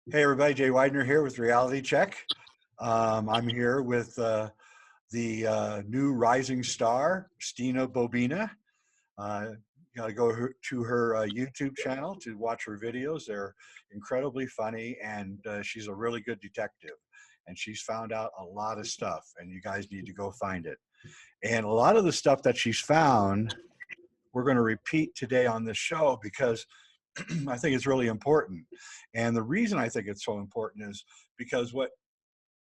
Hey everybody, Jay Weidner here with Reality Check. I'm here with the new rising star, Stina Bo Bina. You got to go to her YouTube channel to watch her videos. They're incredibly funny, and she's a really good detective. And she's found out a lot of stuff, and you guys need to go find it. And a lot of the stuff that she's found, we're going to repeat today on this show because I think it's really important. And the reason I think it's so important is because what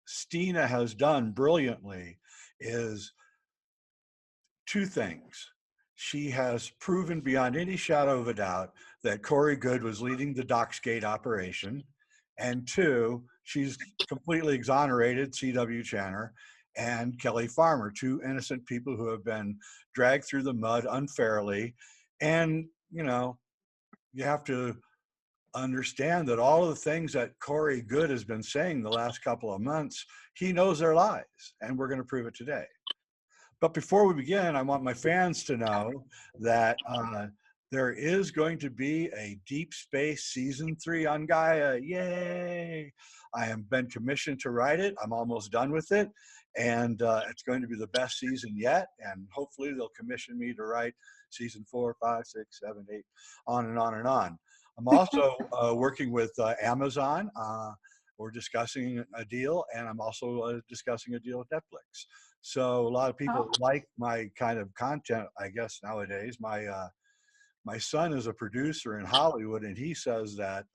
Stina has done brilliantly is two things. She has proven beyond any shadow of a doubt that Corey Goode was leading the Doxgate operation. And two, she's completely exonerated C.W. Chanter and Kelly Farmer, two innocent people who have been dragged through the mud unfairly. And, you know, you have to understand that all of the things that Corey Goode has been saying the last couple of months, he knows they're lies, and we're going to prove it today. But before we begin, I want my fans to know that there is going to be a Deep Space Season 3 on Gaia. Yay! I have been commissioned to write it. I'm almost done with it. And it's going to be the best season yet. And hopefully they'll commission me to write season 4, 5, 6, 7, 8, on and on and on. I'm also working with Amazon. We're discussing a deal, and I'm also discussing a deal with Netflix. So a lot of people like my kind of content, I guess, nowadays. My son is a producer in Hollywood, and he says that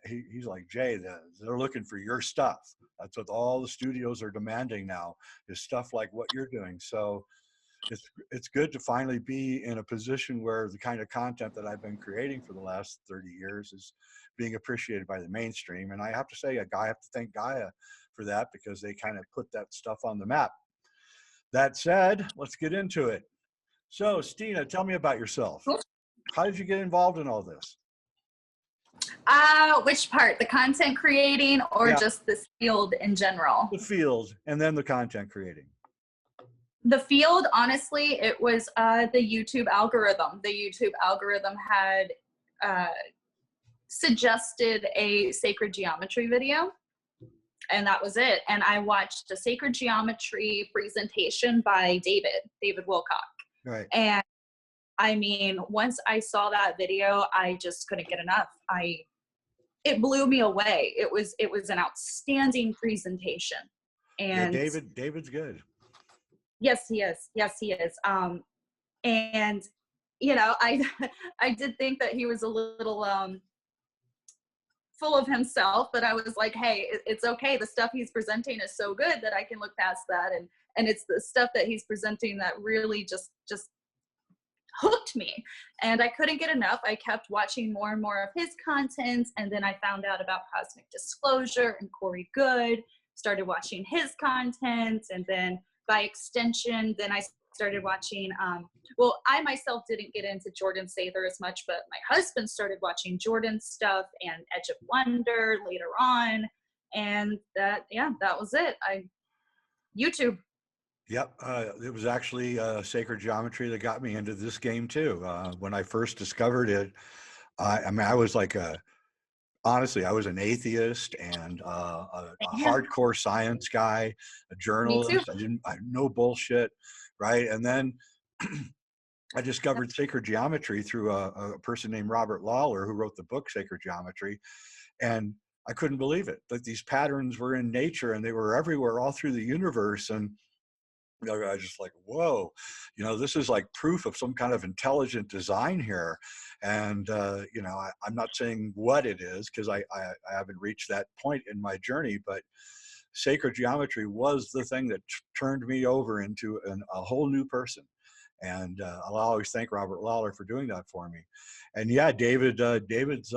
he's like, Jay, they're looking for your stuff. That's what all the studios are demanding now, is stuff like what you're doing. So it's good to finally be in a position where the kind of content that I've been creating for the last 30 years is being appreciated by the mainstream. And I have to say, I have to thank Gaia for that, because they kind of put that stuff on the map. That said, let's get into it. So Stina, tell me about yourself. How did you get involved in all this? Which part? The content creating, or just this field in general? The field, and then the content creating. The field, honestly, it was the YouTube algorithm. The YouTube algorithm had suggested a sacred geometry video, and that was it. And I watched a sacred geometry presentation by David Wilcock. Right. And I mean, once I saw that video, I just couldn't get enough. It blew me away. It was an outstanding presentation. And yeah, David's good. Yes, he is. Yes, he is. And you know, I did think that he was a little full of himself, but I was like, hey, it's okay. The stuff he's presenting is so good that I can look past that, and it's the stuff that he's presenting that really just hooked me, and I couldn't get enough. I kept watching more and more of his content, and then I found out about Cosmic Disclosure and Corey Goode, started watching his content, and then by extension, then I started watching, well, I myself didn't get into Jordan Sather as much, but my husband started watching Jordan's stuff and Edge of Wonder later on, and that was it. YouTube. Yep, it was actually sacred geometry that got me into this game too. When I first discovered it, I mean, I was like honestly, I was an atheist and a hardcore science guy, a journalist. I no bullshit, right? And then I discovered sacred geometry through a person named Robert Lawler, who wrote the book Sacred Geometry, and I couldn't believe it, that these patterns were in nature and they were everywhere, all through the universe. And I was just like, whoa, you know, this is like proof of some kind of intelligent design here. And, you know, I'm not saying what it is, because I haven't reached that point in my journey, but sacred geometry was the thing that turned me over into a whole new person. And I'll always thank Robert Lawler for doing that for me. And yeah, David's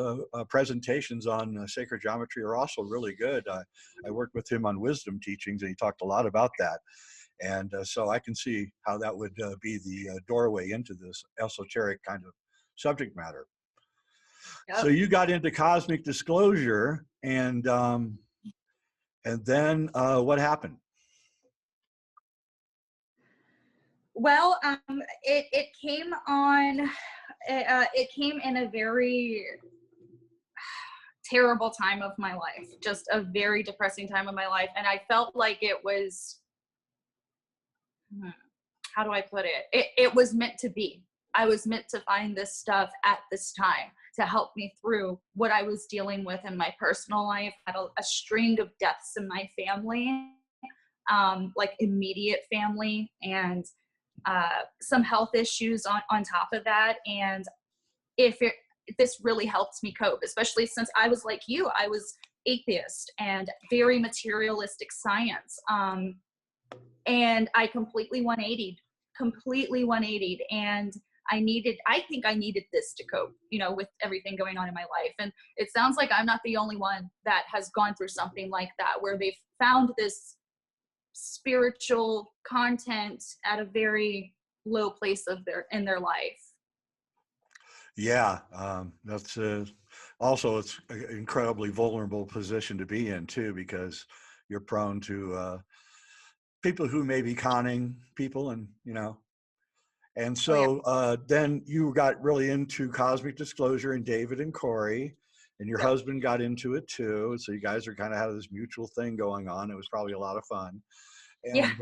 presentations on sacred geometry are also really good. I worked with him on wisdom teachings, and he talked a lot about that. And so I can see how that would be the doorway into this esoteric kind of subject matter. Yep. So you got into Cosmic Disclosure, and then what happened? Well, it came on. It came in a very terrible time of my life, just a very depressing time of my life. And I felt like it was, how do I put it? It was meant to be. I was meant to find this stuff at this time to help me through what I was dealing with in my personal life. I had a string of deaths in my family, like immediate family, and some health issues on top of that. And this really helped me cope, especially since I was like you, I was atheist and very materialistic science. And I completely 180'd, and I think I needed this to cope, with everything going on in my life. And it sounds like I'm not the only one that has gone through something like that, where they've found this spiritual content at a very low place in their life. Yeah, that's also, it's an incredibly vulnerable position to be in too, because you're prone to people who may be conning people, and and so then you got really into cosmic disclosure, and David and Corey, and your husband got into it too. So you guys are kind of had this mutual thing going on. It was probably a lot of fun. And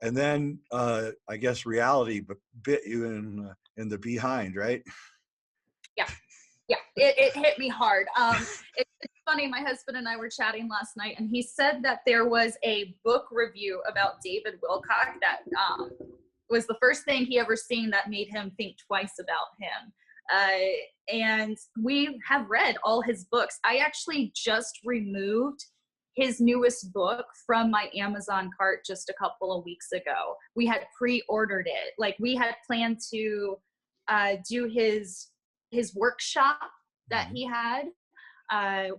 and then I guess reality bit you in the behind, right? Yeah, it hit me hard. It's funny, my husband and I were chatting last night, and he said that there was a book review about David Wilcock that was the first thing he ever seen that made him think twice about him. And we have read all his books. I actually just removed his newest book from my Amazon cart just a couple of weeks ago. We had pre-ordered it. Like, we had planned to do his workshop that he had.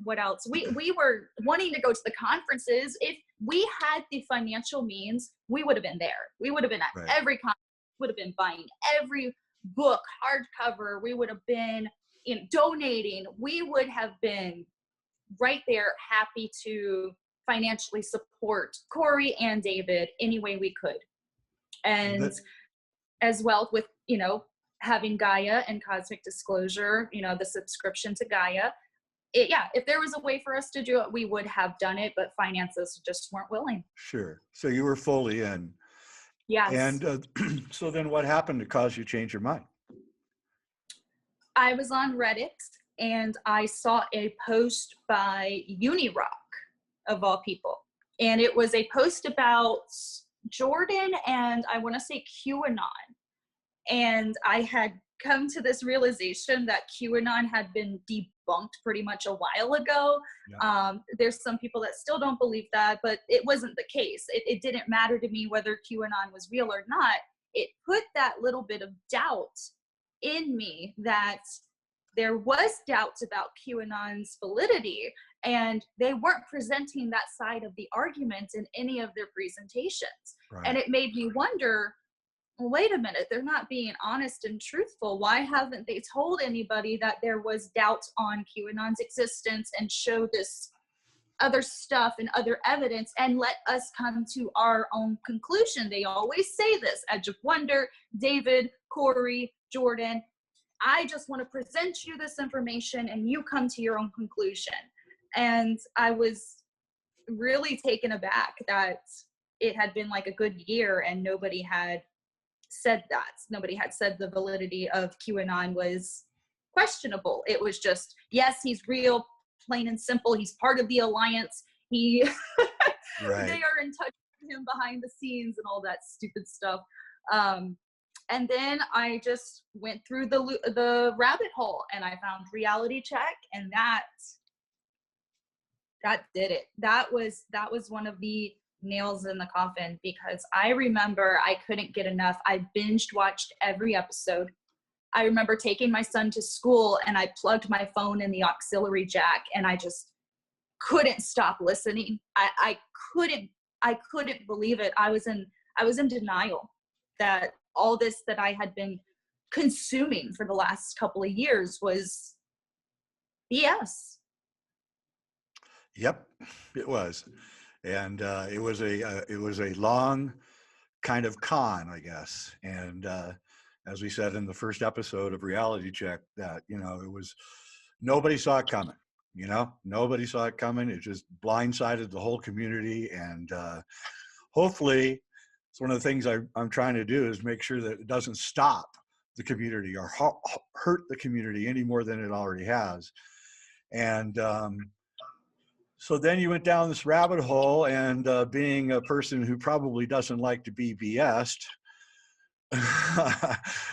What else? We were wanting to go to the conferences. If we had the financial means, we would have been there. We would have been at every conference, would have been buying every book, hardcover. We would have been donating. We would have been right there, happy to financially support Corey and David any way we could. And as well with, having Gaia and Cosmic Disclosure, the subscription to Gaia. If there was a way for us to do it, we would have done it, but finances just weren't willing. Sure. So you were fully in. Yes. And so then what happened to cause you to change your mind? I was on Reddit, and I saw a post by Unirock, of all people. And it was a post about Jordan and I want to say QAnon. And I had come to this realization that QAnon had been debunked pretty much a while ago. Yeah. There's some people that still don't believe that, but it wasn't the case. It didn't matter to me whether QAnon was real or not. It put that little bit of doubt in me that there was doubts about QAnon's validity, and they weren't presenting that side of the argument in any of their presentations. Right. And it made me wonder, well, wait a minute, they're not being honest and truthful. Why haven't they told anybody that there was doubts on QAnon's existence and show this other stuff and other evidence and let us come to our own conclusion? They always say this, Edge of Wonder, David, Corey, Jordan, I just want to present you this information and you come to your own conclusion. And I was really taken aback that it had been like a good year and nobody had said that. Nobody had said the validity of QAnon was questionable. It was just, yes, he's real, plain and simple. He's part of the alliance. They are in touch with him behind the scenes and all that stupid stuff. And then I just went through the rabbit hole and I found Reality Check, and that did it. That was one of the nails in the coffin, because I remember I couldn't get enough. I binged watched every episode. I remember taking my son to school and I plugged my phone in the auxiliary jack and I just couldn't stop listening. I couldn't believe it. I was in denial that all this that I had been consuming for the last couple of years was BS. Yep, it was. And it was a long kind of con, I guess. And as we said in the first episode of Reality Check, that it was, nobody saw it coming. You know, nobody saw it coming. It just blindsided the whole community. And hopefully, it's one of the things I'm trying to do is make sure that it doesn't stop the community or hurt the community any more than it already has. And so then you went down this rabbit hole, and being a person who probably doesn't like to be BS'd,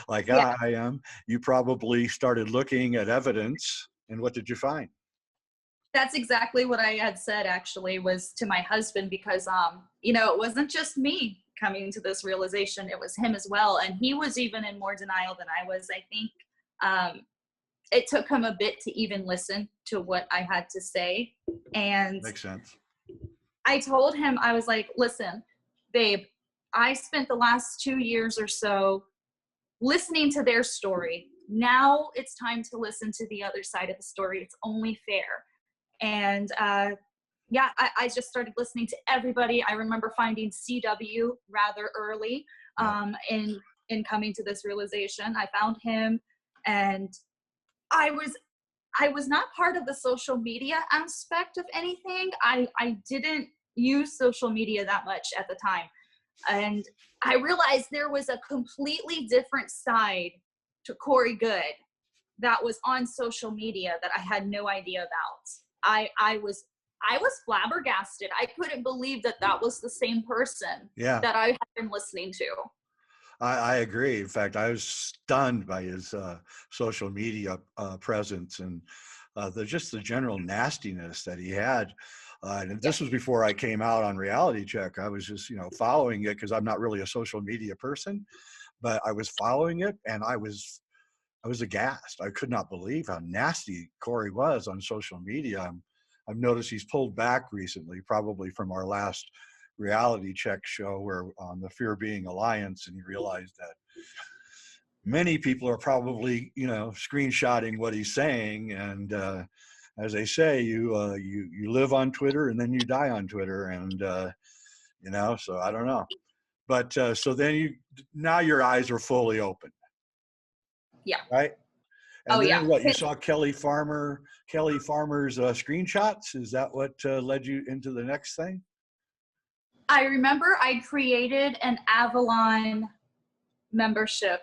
like Yeah. I am, you probably started looking at evidence. And what did you find? That's exactly what I had said, actually, was to my husband, because, you know, it wasn't just me coming to this realization, it was him as well. And he was even in more denial than I was. I think it took him a bit to even listen to what I had to say. And Makes sense. I told him, I was like, listen, babe, I spent the last 2 years or so listening to their story. Now it's time to listen to the other side of the story. It's only fair. And yeah, I just started listening to everybody. I remember finding CW rather early in coming to this realization. I found him, and I was not part of the social media aspect of anything. I didn't use social media that much at the time. And I realized there was a completely different side to Corey Goode that was on social media that I had no idea about. I was flabbergasted. I couldn't believe that was the same person that I had been listening to. I agree. In fact, I was stunned by his social media presence and just the general nastiness that he had. And this was before I came out on Reality Check. I was just, following it because I'm not really a social media person, but I was following it, and I was aghast. I could not believe how nasty Corey was on social media. I've noticed he's pulled back recently, probably from our last Reality Check show where on the Fear Being Alliance, and he realized that many people are probably, screenshotting what he's saying. And as they say, you live on Twitter and then you die on Twitter. And, so I don't know. But so then now your eyes are fully open. Yeah. Right? And then yeah. what, you saw Kelly Farmer's screenshots? Is that what led you into the next thing? I remember I created an Avalon membership,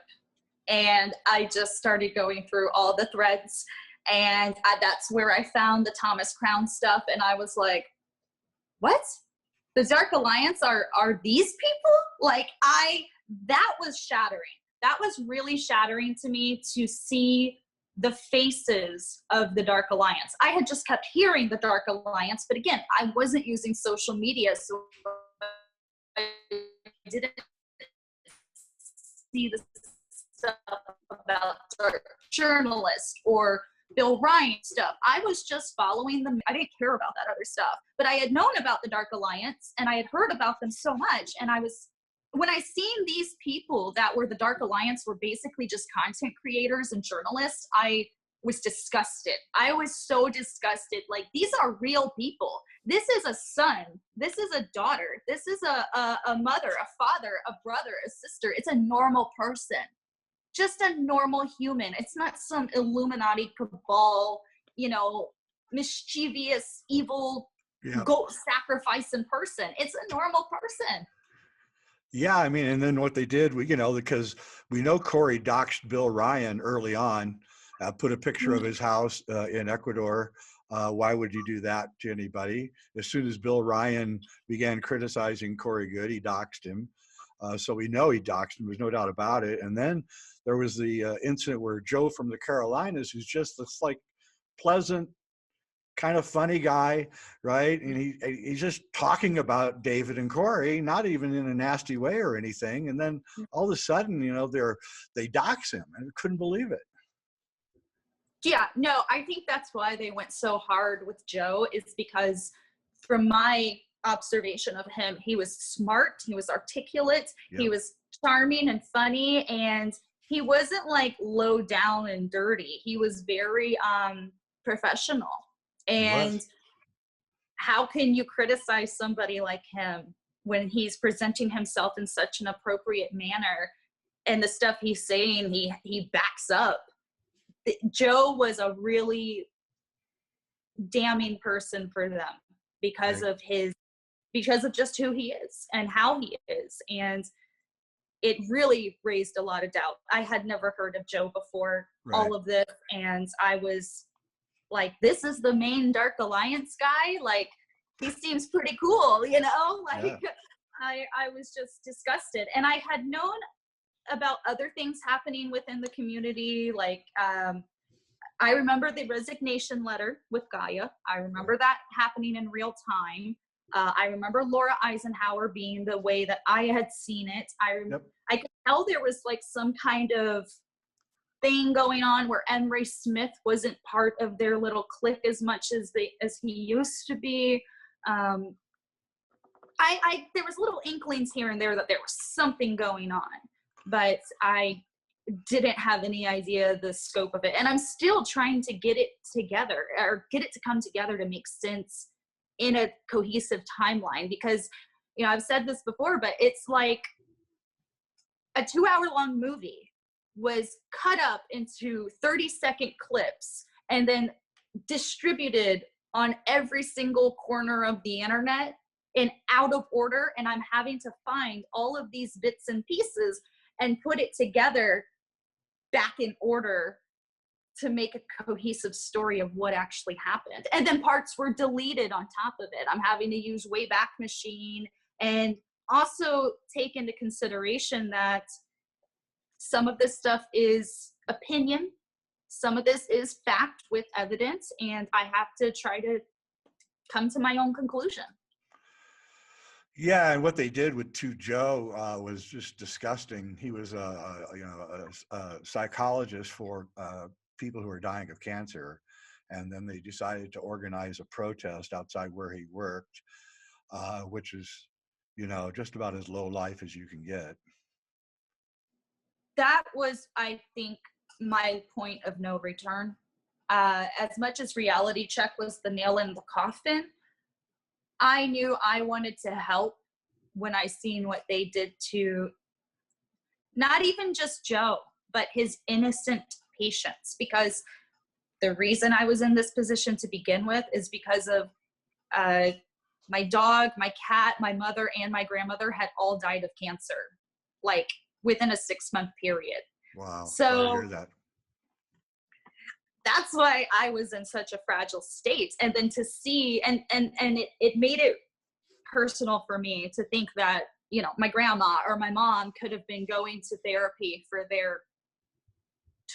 and I just started going through all the threads, and that's where I found the Thomas Crown stuff. And I was like, what? The Dark Alliance are these people? Like, that was shattering. That was really shattering to me, to see the faces of the Dark Alliance. I had just kept hearing the Dark Alliance, but again, I wasn't using social media, so I didn't see the stuff about dark journalists or Bill Ryan stuff. I was just following them. I didn't care about that other stuff, but I had known about the Dark Alliance, and I had heard about them so much. And when I seen these people that were the Dark Alliance were basically just content creators and journalists, I was disgusted. I was so disgusted. Like, these are real people. This is a son. This is a daughter. This is a mother, a father, a brother, a sister. It's a normal person. Just a normal human. It's not some Illuminati cabal, mischievous, evil, goat sacrificing person. It's a normal person. Yeah, I mean, and then what they did, because we know Corey doxed Bill Ryan early on, put a picture of his house in Ecuador. Why would you do that to anybody? As soon as Bill Ryan began criticizing Corey Goode, he doxed him. So we know he doxed him. There's no doubt about it. And then there was the incident where Joe from the Carolinas, who's just this like pleasant, kind of funny guy, right? And he's just talking about David and Corey, not even in a nasty way or anything. And then all of a sudden, they dox him, and I couldn't believe it. Yeah, no, I think that's why they went so hard with Joe, is because from my observation of him, he was smart, he was articulate, he was charming and funny, and he wasn't like low down and dirty. He was very professional. And how can you criticize somebody like him when he's presenting himself in such an appropriate manner, and the stuff he's saying he backs up? Joe was a really damning person for them because of just who he is and how he is. And it really raised a lot of doubt. I had never heard of Joe before all of this. And I was like, this is the main Dark Alliance guy? Like, he seems pretty cool, you know? Like, I was just disgusted. And I had known about other things happening within the community. Like, I remember the resignation letter with Gaia. I remember that happening in real time. I remember Laura Eisenhower being the way that I had seen it. I could tell there was like some kind of thing going on where Emery Smith wasn't part of their little clique as much as he used to be. There was little inklings here and there that there was something going on, but I didn't have any idea the scope of it. And I'm still trying to get it together, or get it to come together to make sense in a cohesive timeline, because, you know, I've said this before, but it's like a 2-hour-long movie was cut up into 30-second clips and then distributed on every single corner of the internet in out of order. And I'm having to find all of these bits and pieces and put it together back in order to make a cohesive story of what actually happened. And then parts were deleted on top of it. I'm having to use Wayback Machine, and also take into consideration that some of this stuff is opinion, some of this is fact with evidence, and I have to try to come to my own conclusion. Yeah, and what they did to Joe was just disgusting. He was a psychologist for people who are dying of cancer, and then they decided to organize a protest outside where he worked, which is, you know, just about as low life as you can get. That was, I think, my point of no return. As much as Reality Check was the nail in the coffin, I knew I wanted to help when I seen what they did to not even just Joe, but his innocent patients. Because the reason I was in this position to begin with is because of my dog, my cat, my mother, and my grandmother had all died of cancer, like within a 6-month period. Wow. So I hear that. That's why I was in such a fragile state. And then to see, and it made it personal for me to think that, you know, my grandma or my mom could have been going to therapy for their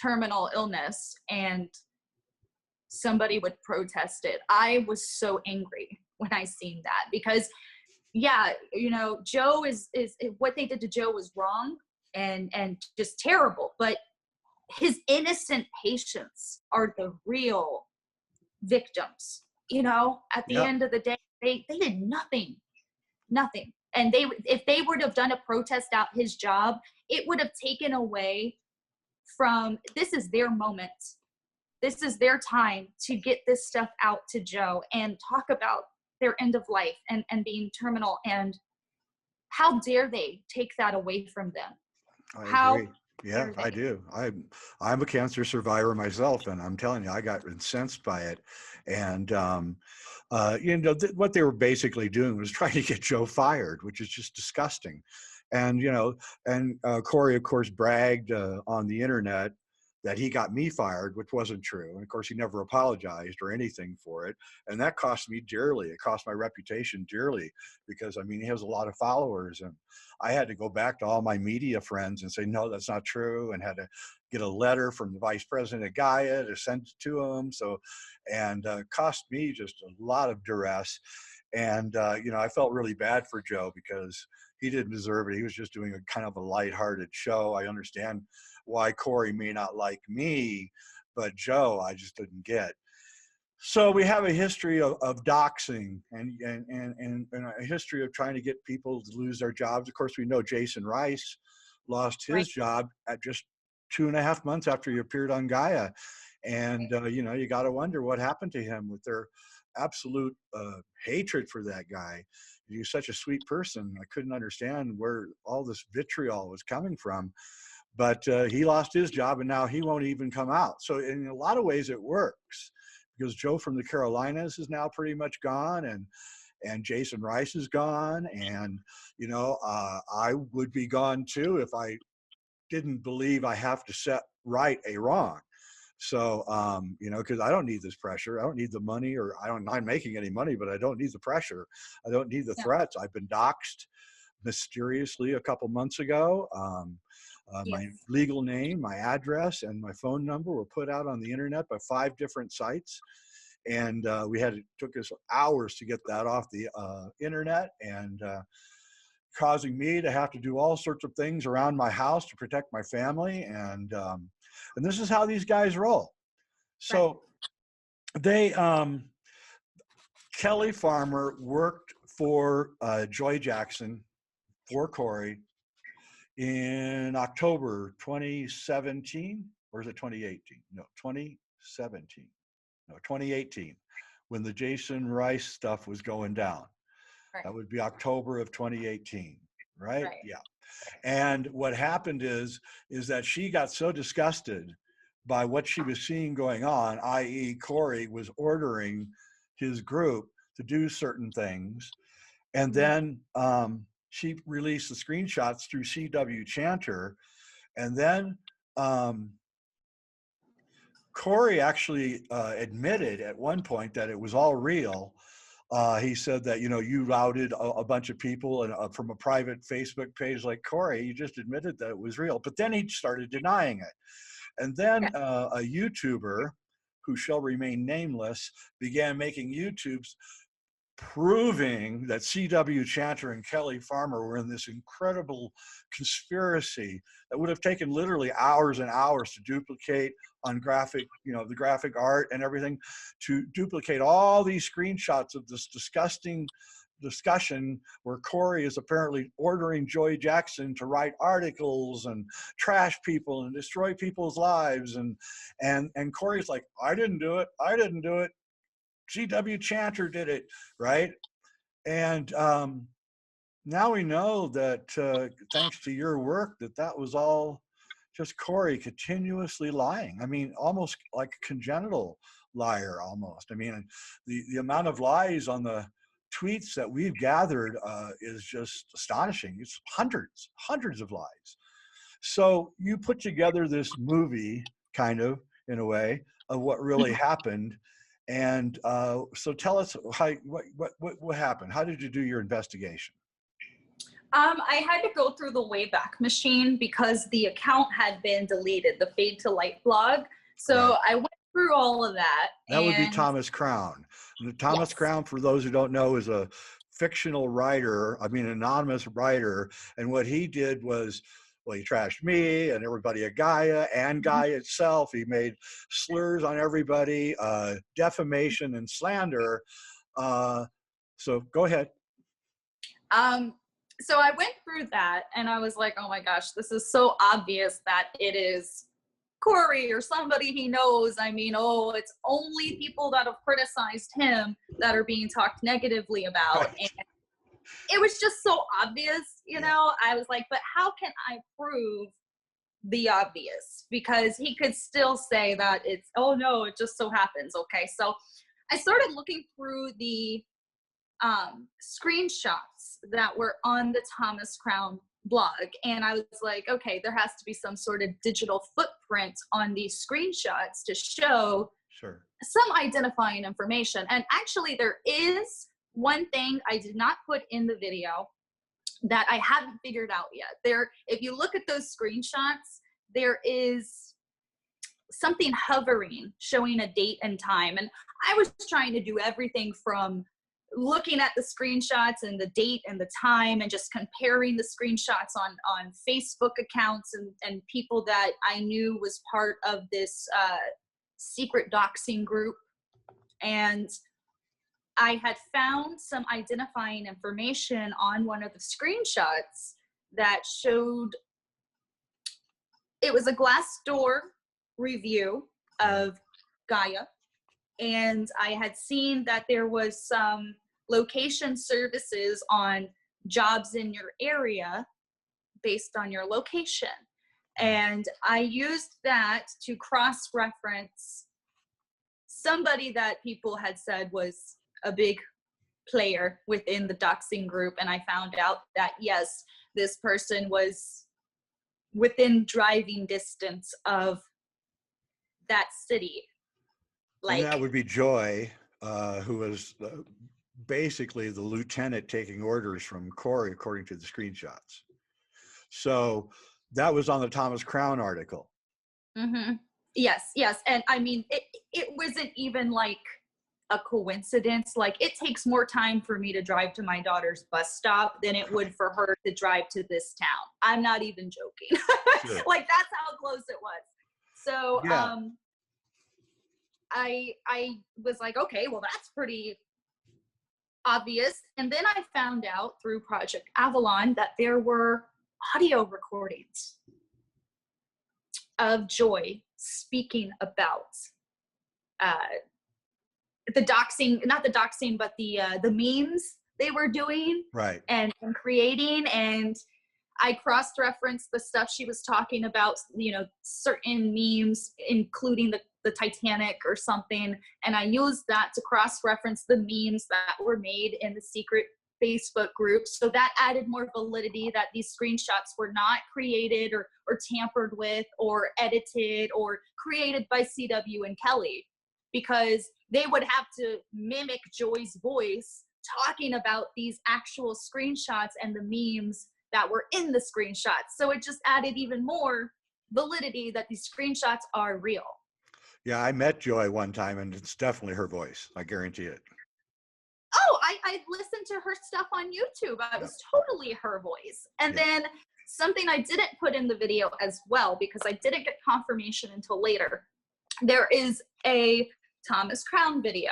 terminal illness and somebody would protest it. I was so angry when I seen that, because yeah, you know, Joe is what they did to Joe was wrong and just terrible, but his innocent patients are the real victims. You know, at the end of the day, they did nothing. And if they would have done a protest out his job, it would have taken away from, this is their moment. This is their time to get this stuff out to Joe and talk about their end of life and being terminal. And how dare they take that away from them? I agree. Yeah, I do. I'm a cancer survivor myself, and I'm telling you, I got incensed by it. And you know, what they were basically doing was trying to get Joe fired, which is just disgusting. And you know, and Corey, of course, bragged on the internet that he got me fired, which wasn't true. And of course, he never apologized or anything for it. And that cost me dearly. It cost my reputation dearly, because I mean, he has a lot of followers, and I had to go back to all my media friends and say, no, that's not true. And had to get a letter from the vice president of Gaia to send it to him. So, and cost me just a lot of duress. And, you know, I felt really bad for Joe because he didn't deserve it. He was just doing a kind of a lighthearted show. I understand why Corey may not like me, but Joe, I just didn't get. So we have a history of doxing and a history of trying to get people to lose their jobs. Of course, we know Jason Rice lost his job at just 2.5 months after he appeared on Gaia. And, you know, you got to wonder what happened to him with their absolute hatred for that guy. He was such a sweet person. I couldn't understand where all this vitriol was coming from. But he lost his job, and now he won't even come out. So in a lot of ways it works, because Joe from the Carolinas is now pretty much gone, and Jason Rice is gone, and I would be gone too if I didn't believe I have to set right a wrong. So, because I don't need this pressure. I don't need the money, or I'm not making any money, but I don't need the pressure. I don't need the threats. I've been doxxed mysteriously a couple months ago. My legal name, my address, and my phone number were put out on the internet by 5 different sites. And it took us hours to get that off the internet, and causing me to have to do all sorts of things around my house to protect my family. And this is how these guys roll. So they, Kelly Farmer worked for Joy Jackson, for Corey, in October 2017, or is it 2018? No, 2017. No, 2018, when the Jason Rice stuff was going down. Right. That would be October of 2018, right? Yeah. And what happened is that she got so disgusted by what she was seeing going on, i.e. Corey was ordering his group to do certain things. And then she released the screenshots through CW Chanter. And then Corey actually admitted at one point that it was all real. He said that, you routed a bunch of people from a private Facebook page. Like, Corey, you just admitted that it was real. But then he started denying it. And then a YouTuber, who shall remain nameless, began making YouTubes proving that CW Chanter and Kelly Farmer were in this incredible conspiracy that would have taken literally hours and hours to duplicate on graphic, the graphic art and everything, to duplicate all these screenshots of this disgusting discussion where Corey is apparently ordering Joy Jackson to write articles and trash people and destroy people's lives. And Corey's like, I didn't do it. CW Chanter did it, right? And now we know that thanks to your work, that was all just Corey continuously lying. I mean, almost like a congenital liar, almost. I mean, the amount of lies on the tweets that we've gathered is just astonishing. It's hundreds of lies. So you put together this movie, kind of, in a way, of what really happened. And so tell us what happened. How did you do your investigation? I had to go through the Wayback Machine because the account had been deleted, the Fade to Light blog. So I went through all of that. That would be Thomas Crown. And Thomas Crown, for those who don't know, is a fictional writer, an anonymous writer. And what he did was, he trashed me and everybody at Gaia and Gaia itself. He made slurs on everybody, defamation and slander. So go ahead. So I went through that and I was like, oh my gosh, this is so obvious that it is Corey or somebody he knows. It's only people that have criticized him that are being talked negatively about. Right. And it was just so obvious, I was like, but how can I prove the obvious? Because he could still say that it's, oh no, it just so happens. Okay. So I started looking through the screenshots that were on the Thomas Crown blog. And I was like, okay, there has to be some sort of digital footprint on these screenshots to show some identifying information. And actually there is one thing I did not put in the video that I haven't figured out yet. If you look at those screenshots, there is something hovering showing a date and time. And I was trying to do everything from looking at the screenshots and the date and the time and just comparing the screenshots on Facebook accounts and people that I knew was part of this secret doxing group. And I had found some identifying information on one of the screenshots that showed it was a Glassdoor review of Gaia. And I had seen that there was some location services on jobs in your area based on your location. And I used that to cross-reference somebody that people had said was a big player within the doxing group. And I found out that, yes, this person was within driving distance of that city. And Like, that would be Joy, who was basically the lieutenant taking orders from Corey, according to the screenshots. So that was on the Thomas Crown article. mm-hmm. Yes. And I mean, it wasn't even like a coincidence. Like, it takes more time for me to drive to my daughter's bus stop than it would for her to drive to this town. I'm not even joking. Sure. Like, that's how close it was. So, Yeah. I was like, okay, well, that's pretty obvious. And then I found out through Project Avalon that there were audio recordings of Joy speaking about the doxing, not the doxing, but the memes they were doing, Right. and creating. And I cross-referenced the stuff she was talking about, you know, certain memes, including the Titanic or something. And I used that to cross-reference the memes that were made in the secret Facebook group. So that added more validity that these screenshots were not created or tampered with or edited or created by CW and Kelly, because they would have to mimic Joy's voice talking about these actual screenshots and the memes that were in the screenshots. So it just added even more validity that these screenshots are real. Yeah, I met Joy one time, and it's definitely her voice. I guarantee it. Oh, I listened to her stuff on YouTube. It was totally her voice. And then something I didn't put in the video as well, because I didn't get confirmation until later. There is a Thomas Crown video,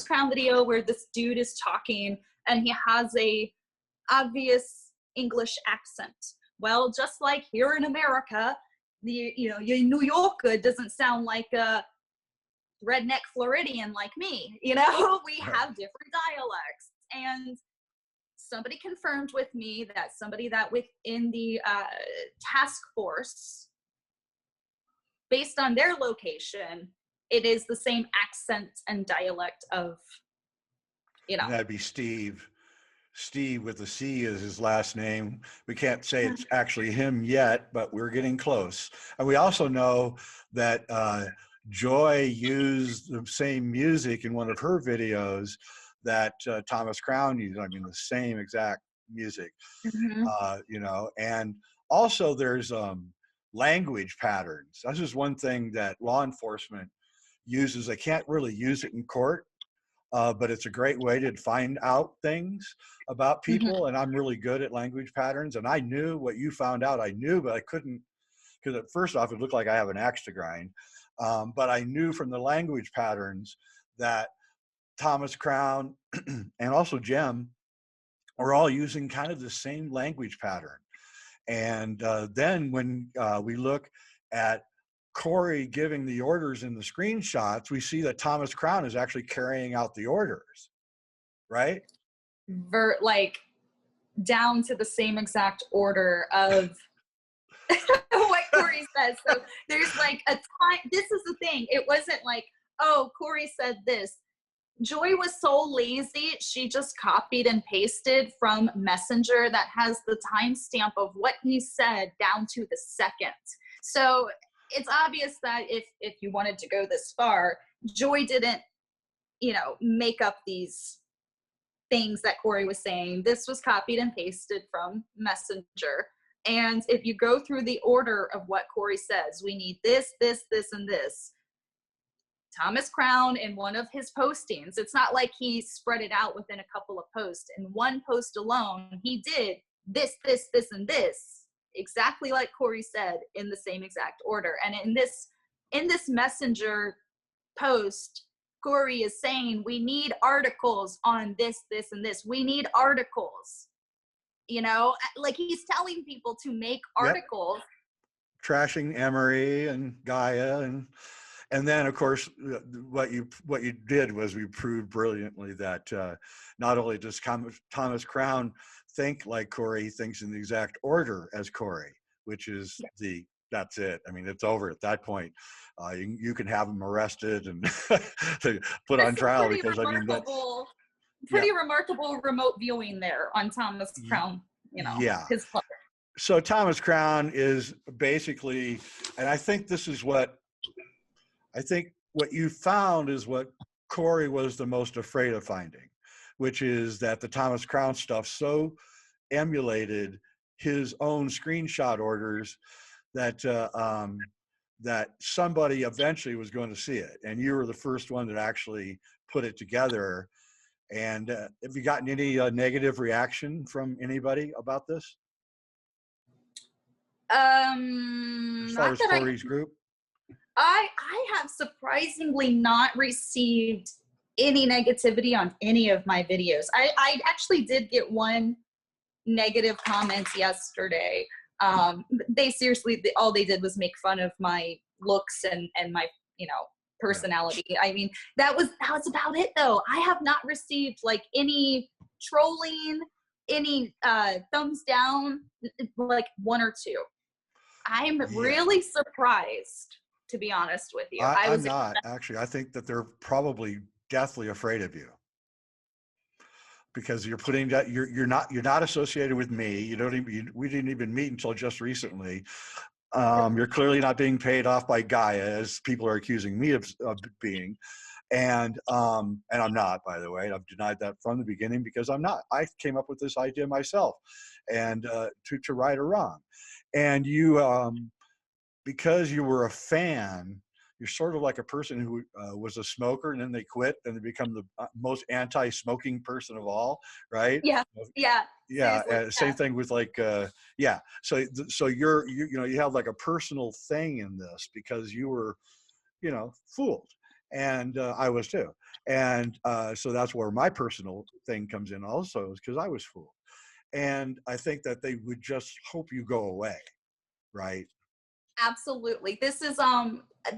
Crown video where this dude is talking and he has a obvious English accent. Well, just like here in America, your New Yorker doesn't sound like a redneck Floridian like me. You know, we have different dialects. And somebody confirmed with me that somebody that within the task force, based on their location, it is the same accent and dialect of, you know. And that'd be Steve. Steve with a C is his last name. We can't say it's actually him yet, but we're getting close. And we also know that Joy used the same music in one of her videos that Thomas Crown used. I mean, the same exact music, you know. And also there's language patterns. That's just one thing that law enforcement uses. They can't really use it in court, but it's a great way to find out things about people. And I'm really good at language patterns. And I knew what you found out. I knew, but I couldn't, because first off, it looked like I have an axe to grind. But I knew from the language patterns that Thomas Crown and also Jem are all using kind of the same language pattern. And then when we look at Corey giving the orders in the screenshots, we see that Thomas Crown is actually carrying out the orders, right? Like down to the same exact order of what Corey says. So there's like a time. This is the thing. It wasn't like, oh, Corey said this. Joy was so lazy, she just copied and pasted from Messenger that has the timestamp of what he said down to the second. So it's obvious that if you wanted to go this far, Joy didn't, you know, make up these things that Corey was saying. This was copied and pasted from Messenger. And if you go through the order of what Corey says, we need this, this, this, and this. Thomas Crown, in one of his postings, it's not like he spread it out within a couple of posts. In one post alone, he did this, this, this, and this, exactly like Corey said, in the same exact order. And in this Messenger post, Corey is saying, we need articles on this, this, and this. We need articles. You know, like he's telling people to make articles. Yep. Trashing Emery and Gaia, and then of course what you did was we proved brilliantly that not only does Thomas Crown think like Corey, he thinks in the exact order as Corey, which is the that's it. I mean, it's over at that point. You can have them arrested and put on trial because I mean, pretty remarkable remote viewing there on Thomas Crown, you know, yeah. his club. So Thomas Crown is basically, and I think this is what you found is what Corey was the most afraid of finding, which is that the Thomas Crown stuff so emulated his own screenshot orders that that somebody eventually was going to see it, and you were the first one that actually put it together. And have you gotten any negative reaction from anybody about this? As far as Corey's group? I have surprisingly not received any negativity on any of my videos. I actually did get one negative comment yesterday. They seriously, all they did was make fun of my looks and my, you know, personality. I mean, that was about it though. I have not received like any trolling, any thumbs down, like one or two. I'm really surprised, to be honest with you. I'm not actually. I think that they're probably deathly afraid of you because you're putting that you're not associated with me. You don't even we didn't even meet until just recently. You're clearly not being paid off by Gaia, as people are accusing me of being, and I'm not, by the way. I've denied that from the beginning because I'm not. I came up with this idea myself, and to right or wrong, and you because you were a fan. You're sort of like a person who was a smoker and then they quit and they become the most anti-smoking person of all, right? Yeah, yeah. Yeah, same thing with like, yeah. So you know, you have like a personal thing in this because you were, you know, fooled, and I was too, and so that's where my personal thing comes in also, is because I was fooled, and I think that they would just hope you go away, right? Absolutely. This is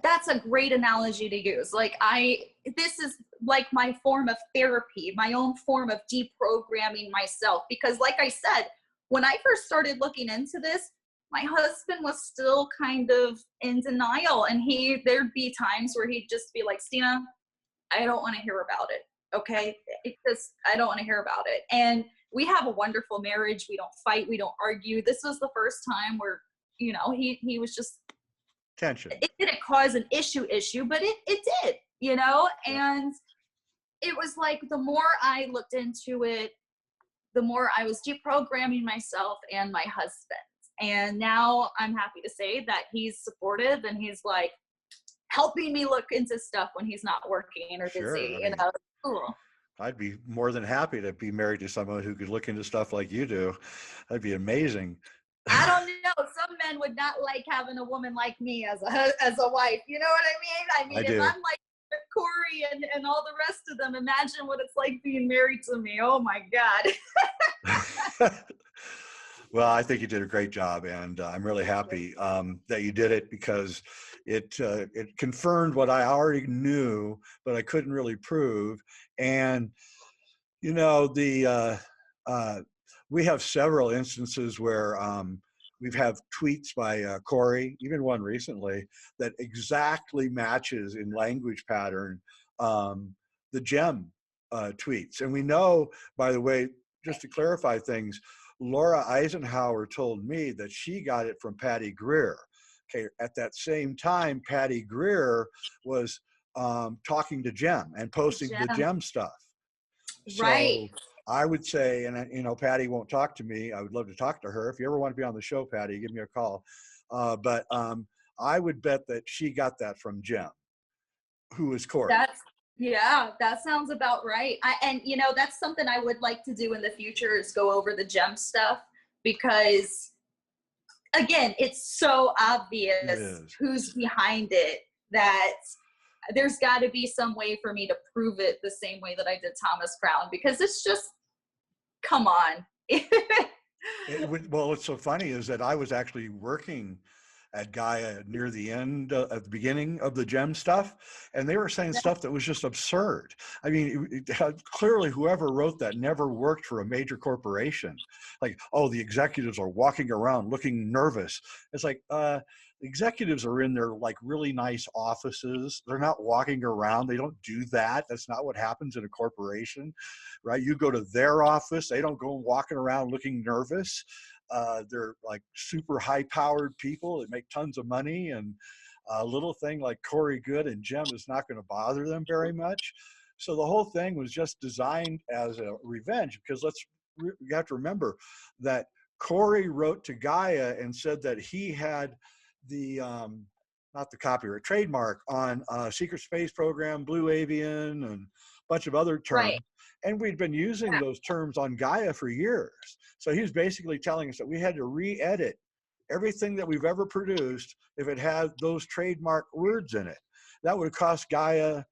that's a great analogy to use. Like this is like my form of therapy, my own form of deprogramming myself, because like I said, when I first started looking into this, my husband was still kind of in denial, and there'd be times where he'd just be like, Stina, I don't want to hear about it. Okay. I don't want to hear about it. And we have a wonderful marriage. We don't fight. We don't argue. This was the first time where, you know, he was just tension. It didn't cause an issue, but it did, you know, and it was like the more I looked into it, the more I was deprogramming myself and my husband. And now I'm happy to say that he's supportive and he's like helping me look into stuff when he's not working or busy, you know. Cool. I'd be more than happy to be married to someone who could look into stuff like you do. That'd be amazing. I don't know. Some men would not like having a woman like me as a wife. You know what I mean? If I'm like Corey and all the rest of them, imagine what it's like being married to me. Oh my God. Well, I think you did a great job, and I'm really happy that you did it, because it confirmed what I already knew, but I couldn't really prove. And you know, we have several instances where we've had tweets by Corey, even one recently, that exactly matches in language pattern the gem tweets. And we know, by the way, just to clarify things, Laura Eisenhower told me that she got it from Patty Greer. Okay, at that same time, Patty Greer was talking to Gem and posting the Gem stuff. Right. So I would say, and you know, Patty won't talk to me. I would love to talk to her. If you ever want to be on the show, Patty, give me a call. But I would bet that she got that from Gem, who is Corey. Yeah, that sounds about right. And you know, that's something I would like to do in the future, is go over the Gem stuff, because again, it's so obvious who's behind it that there's got to be some way for me to prove it the same way that I did Thomas Crown, because it's just, come on. Well, what's so funny is that I was actually working at Gaia near the end, at the beginning of the Gem stuff, and they were saying stuff that was just absurd. I mean, clearly whoever wrote that never worked for a major corporation. Like, oh, the executives are walking around looking nervous. It's like, executives are in their like really nice offices. They're not walking around. They don't do that. That's not what happens in a corporation, right? You go to their office. They don't go walking around looking nervous. They're like super high powered people that make tons of money, and a little thing like Corey Goode and Jim is not going to bother them very much. So the whole thing was just designed as a revenge, because you have to remember that Corey wrote to Gaia and said that he had the not the copyright, trademark on secret space program, Blue Avian, and a bunch of other terms. Right. And we'd been using those terms on Gaia for years. So he was basically telling us that we had to re-edit everything that we've ever produced if it had those trademark words in it. That would have cost Gaia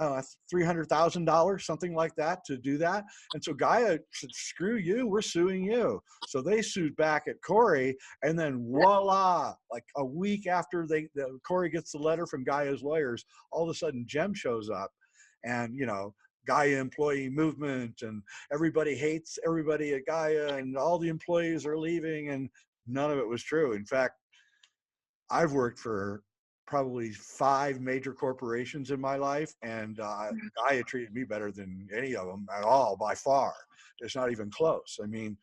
$300,000, something like that, to do that. And so Gaia said, screw you, we're suing you. So they sued back at Corey, and then voila, like a week after Corey gets the letter from Gaia's lawyers, all of a sudden Jem shows up, and Gaia employee movement, and everybody hates everybody at Gaia, and all the employees are leaving, and none of it was true. In fact, I've worked for probably 5 major corporations in my life, and Gaia treated me better than any of them at all, by far. It's not even close. I mean,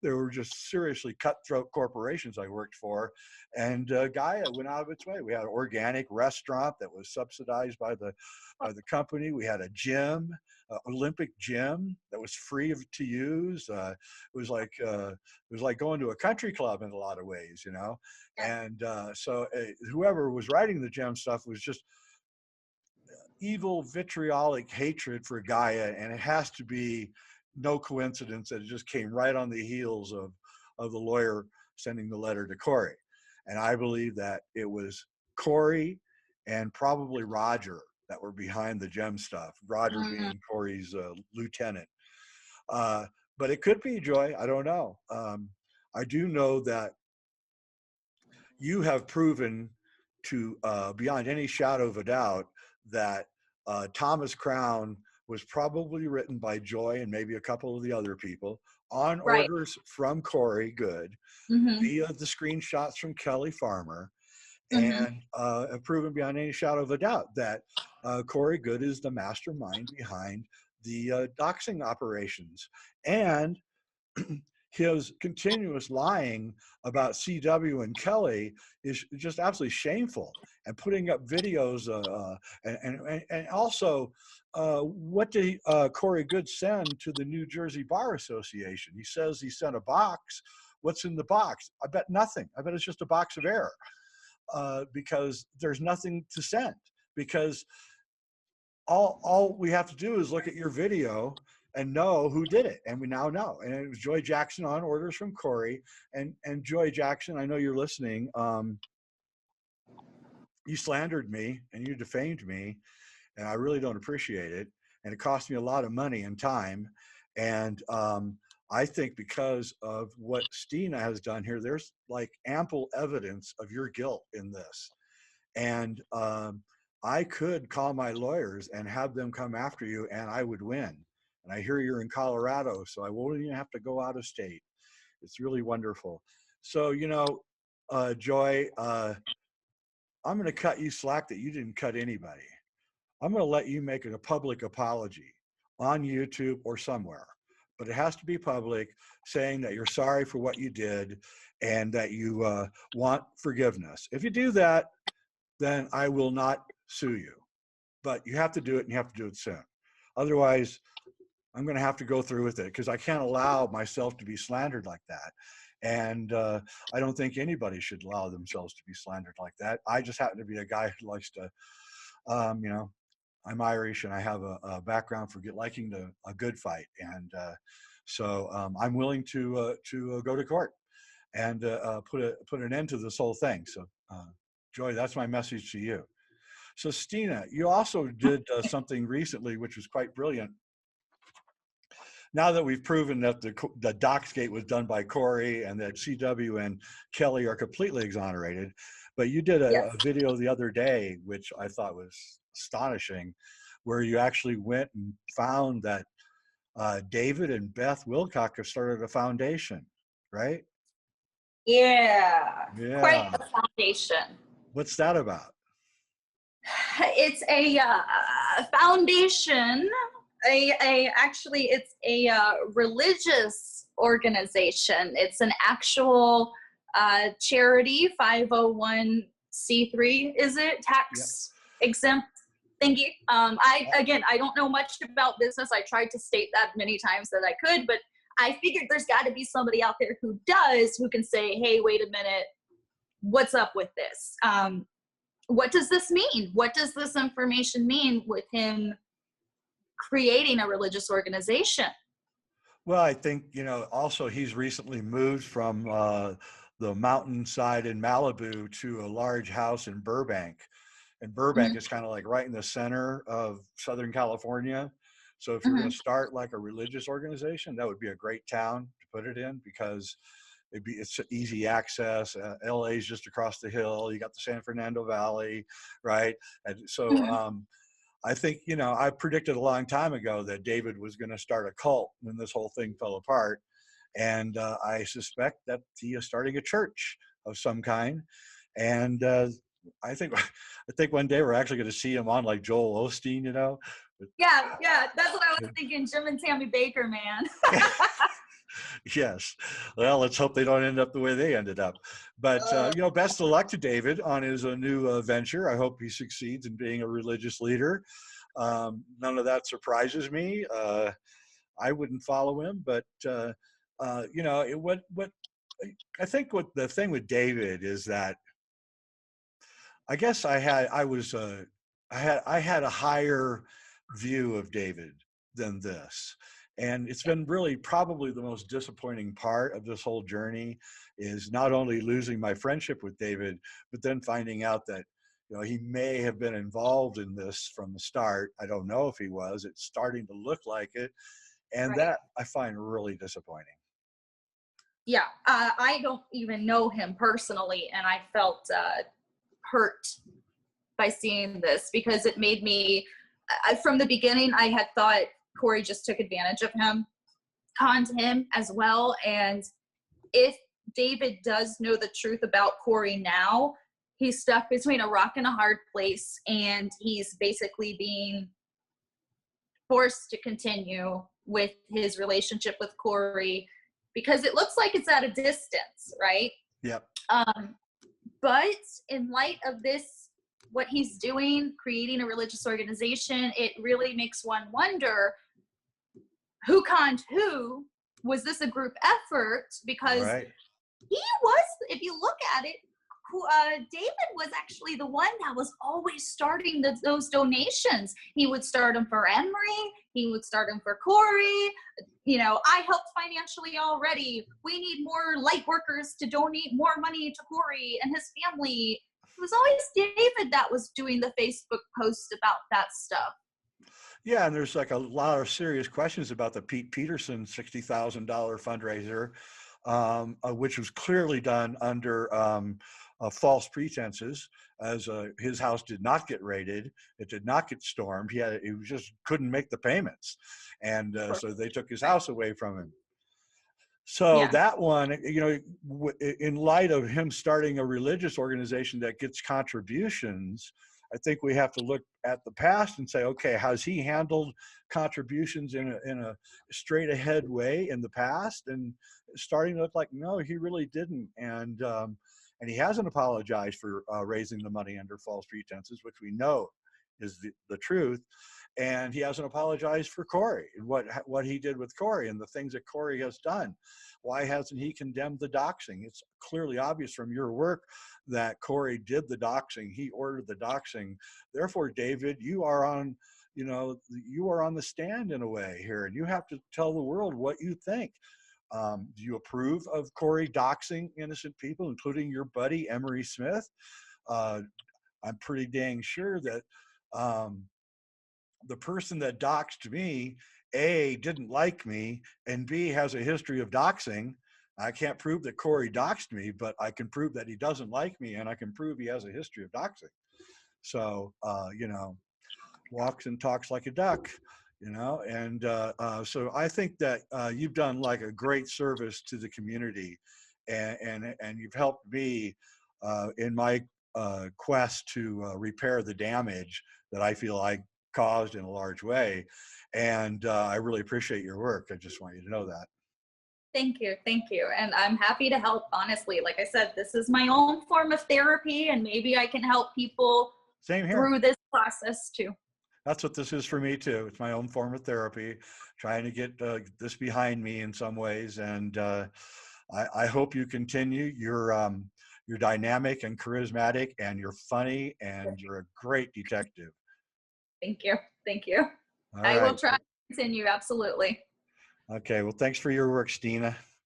there were just seriously cutthroat corporations I worked for, and Gaia went out of its way. We had an organic restaurant that was subsidized by the company. We had a gym, Olympic gym, that was free to use. It was like going to a country club in a lot of ways, And so whoever was writing the gem stuff was just evil, vitriolic hatred for Gaia, and it has to be no coincidence that it just came right on the heels of the lawyer sending the letter to Corey. And I believe that it was Corey and probably Roger that were behind the gem stuff, Roger being Corey's lieutenant. But it could be, Joy, I don't know. I do know that you have proven to beyond any shadow of a doubt that Thomas Crown was probably written by Joy and maybe a couple of the other people on orders from Corey Goode, via the screenshots from Kelly Farmer, and proven beyond any shadow of a doubt that Corey Goode is the mastermind behind the doxing operations. And his continuous lying about CW and Kelly is just absolutely shameful, and putting up videos and also what did Corey Goode send to the New Jersey Bar Association? He says he sent a box. What's in the box? I bet nothing. I bet it's just a box of air, because there's nothing to send, because all we have to do is look at your video and know who did it. And we now know. And it was Joy Jackson on orders from Corey. And Joy Jackson, I know you're listening. You slandered me and you defamed me, and I really don't appreciate it. And it cost me a lot of money and time. And I think because of what Stina has done here, there's like ample evidence of your guilt in this. And I could call my lawyers and have them come after you, and I would win. And I hear you're in Colorado, so I won't even have to go out of state. It's really wonderful. So, Joy, I'm going to cut you slack that you didn't cut anybody. I'm going to let you make a public apology on YouTube or somewhere, but it has to be public, saying that you're sorry for what you did and that you want forgiveness. If you do that, then I will not sue you. But you have to do it, and you have to do it soon. Otherwise, I'm going to have to go through with it, because I can't allow myself to be slandered like that. And I don't think anybody should allow themselves to be slandered like that. I just happen to be a guy who likes to, I'm Irish, and I have a background for liking a good fight. And so I'm willing to go to court and put an end to this whole thing. So Joy, that's my message to you. So Stina, you also did something recently, which was quite brilliant. Now that we've proven that the Doxgate was done by Corey and that CW and Kelly are completely exonerated, but you did a video the other day, which I thought was astonishing, where you actually went and found that David and Beth Wilcock have started a foundation, right? Yeah, quite Yeah. a foundation. What's that about? It's a foundation. Actually, it's a religious organization. It's an actual charity, 501c3. Is it Yeah. tax exempt thingy? I don't know much about business. I tried to state that many times that I could, but I figured there's got to be somebody out there who does, who can say, hey, wait a minute, what's up with this? What does this mean? What does this information mean with him creating a religious organization? Well, I think, also he's recently moved from the mountainside in Malibu to a large house in Burbank. And Burbank Mm-hmm. is kind of like right in the center of Southern California. So if you're going Mm-hmm. to start like a religious organization, that would be a great town to put it in, because it's easy access. LA is just across the hill. You got the San Fernando Valley, right? And so Mm-hmm. I think, I predicted a long time ago that David was going to start a cult when this whole thing fell apart. And I suspect that he is starting a church of some kind. And I think one day we're actually going to see him on like Joel Osteen, Yeah, that's what I was thinking. Jim and Tammy Baker, man. Yes. Well, let's hope they don't end up the way they ended up. But, best of luck to David on his new venture. I hope he succeeds in being a religious leader. None of that surprises me. I wouldn't follow him, but, what I think what the thing with David is that I guess I had a higher view of David than this. And it's been really probably the most disappointing part of this whole journey is not only losing my friendship with David, but then finding out that, he may have been involved in this from the start. I don't know if he was. It's starting to look like it. And Right. that I find really disappointing. Yeah, I don't even know him personally, and I felt hurt by seeing this because it made me, from the beginning, I had thought Corey just took advantage of him, conned him as well. And if David does know the truth about Corey now, he's stuck between a rock and a hard place, and he's basically being forced to continue with his relationship with Corey because it looks like it's at a distance, right? Yep. But in light of this, what he's doing, creating a religious organization, it really makes one wonder who conned who. Was this a group effort? Because Right. he was, if you look at it, David was actually the one that was always starting those donations. He would start them for Emery. He would start them for Corey. I helped financially already. We need more light workers to donate more money to Corey and his family. It was always David that was doing the Facebook post about that stuff. Yeah, and there's like a lot of serious questions about the Pete Peterson $60,000 fundraiser, which was clearly done under false pretenses, as his house did not get raided, it did not get stormed. He just couldn't make the payments, and so they took his house away from him. So Yeah. that one, in light of him starting a religious organization that gets contributions, I think we have to look at the past and say, okay, has he handled contributions in a straight ahead way in the past? And it's starting to look like, no, he really didn't. And he hasn't apologized for raising the money under false pretenses, which we know is the truth. And he hasn't apologized for Corey and what he did with Corey and the things that Corey has done. Why hasn't he condemned the doxing? It's clearly obvious from your work that Corey did the doxing. He ordered the doxing. Therefore, David, you are on the stand in a way here, and you have to tell the world what you think. Do you approve of Corey doxing innocent people, including your buddy Emery Smith? I'm pretty dang sure that the person that doxed me, A, didn't like me, and B, has a history of doxing. I can't prove that Corey doxed me, but I can prove that he doesn't like me, and I can prove he has a history of doxing. So, walks and talks like a duck, and so I think that you've done like a great service to the community. and you've helped me in my quest to repair the damage that I feel I caused in a large way. And I really appreciate your work. I just want you to know that. Thank you. Thank you. And I'm happy to help, honestly. Like I said, this is my own form of therapy, and maybe I can help people Same here. through this process too. That's what this is for me too. It's my own form of therapy, trying to get this behind me in some ways. And I hope you continue. You're dynamic and charismatic, and you're funny, and you're a great detective. Thank you. Thank you. All I will right. try to continue. Absolutely. Okay. Well, thanks for your work, Stina.